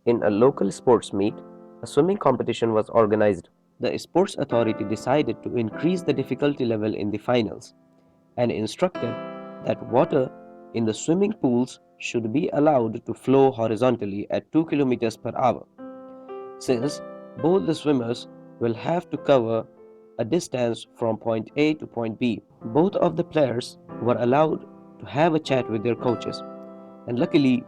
In a local sports meet, a swimming competition was organized. The sports authority decided to increase the difficulty level in the finals and instructed that water in the swimming pools should be allowed to flow horizontally at 2 kilometers per hour. Since both the swimmers will have to cover a distance from point A to point B, both of the players were allowed to have a chat with their coaches. And luckily,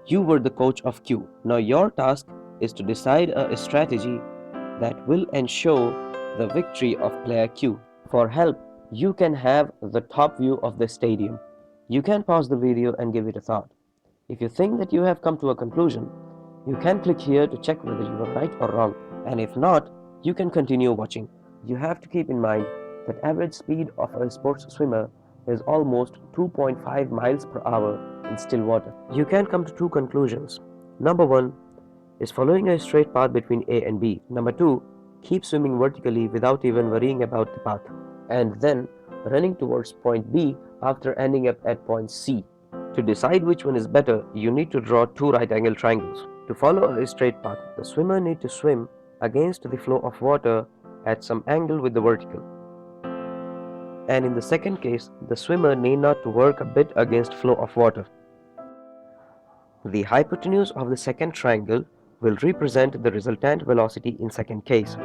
you were the coach of Q. Now your task is to decide a strategy that will ensure the victory of player Q. For help, you can have the top view of the stadium. You can pause the video and give it a thought. If you think that you have come to a conclusion, you can click here to check whether you are right or wrong, and if not, you can continue watching. You have to keep in mind that average speed of a sports swimmer is almost 2.5 miles per hour in still water. You can come to two conclusions. Number one is following a straight path between A and B. Number two, keep swimming vertically without even worrying about the path, and then running towards point B after ending up at point C. To decide which one is better, you need to draw two right-angle triangles. To follow a straight path, the swimmer needs to swim against the flow of water at some angle with the vertical. And in the second case, the swimmer need not to work a bit against flow of water. The hypotenuse of the second triangle will represent the resultant velocity in second case,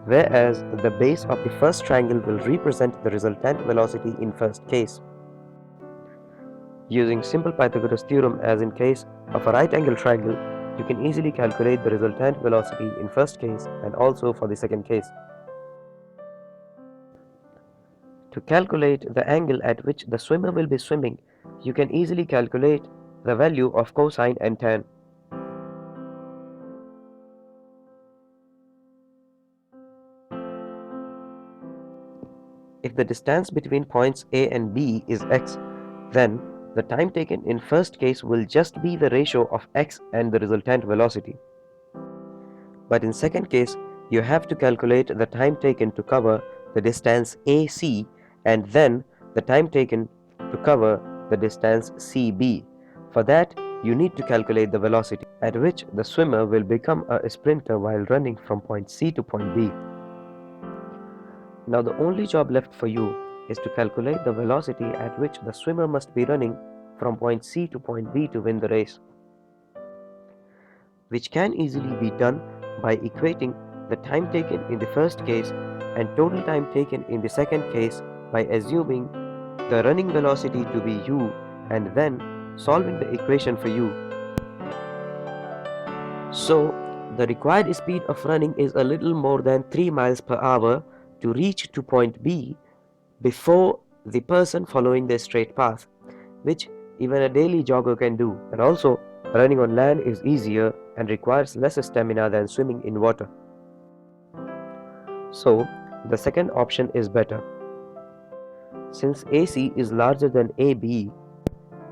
whereas the base of the first triangle will represent the resultant velocity in first case. Using simple Pythagoras theorem as in case of a right angle triangle, you can easily calculate the resultant velocity in first case and also for the second case. To calculate the angle at which the swimmer will be swimming, you can easily calculate the value of cosine and tan. If the distance between points A and B is x, then the time taken in first case will just be the ratio of x and the resultant velocity. But in second case, you have to calculate the time taken to cover the distance AC and then the time taken to cover the distance CB. For that, you need to calculate the velocity at which the swimmer will become a sprinter while running from point C to point B. Now the only job left for you is to calculate the velocity at which the swimmer must be running from point C to point B to win the race, which can easily be done by equating the time taken in the first case and total time taken in the second case by assuming the running velocity to be u and then solving the equation for u. So, the required speed of running is a little more than 3 miles per hour to reach to point B before the person following the straight path, which even a daily jogger can do. And also, running on land is easier and requires less stamina than swimming in water. So, the second option is better. Since AC is larger than AB,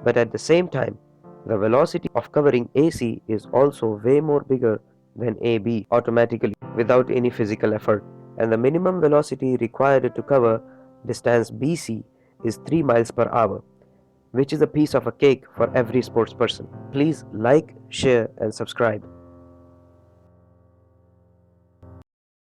but at the same time, the velocity of covering AC is also way more bigger than AB automatically without any physical effort, and the minimum velocity required to cover distance BC is 3 miles per hour, which is a piece of a cake for every sports person. Please like, share and subscribe.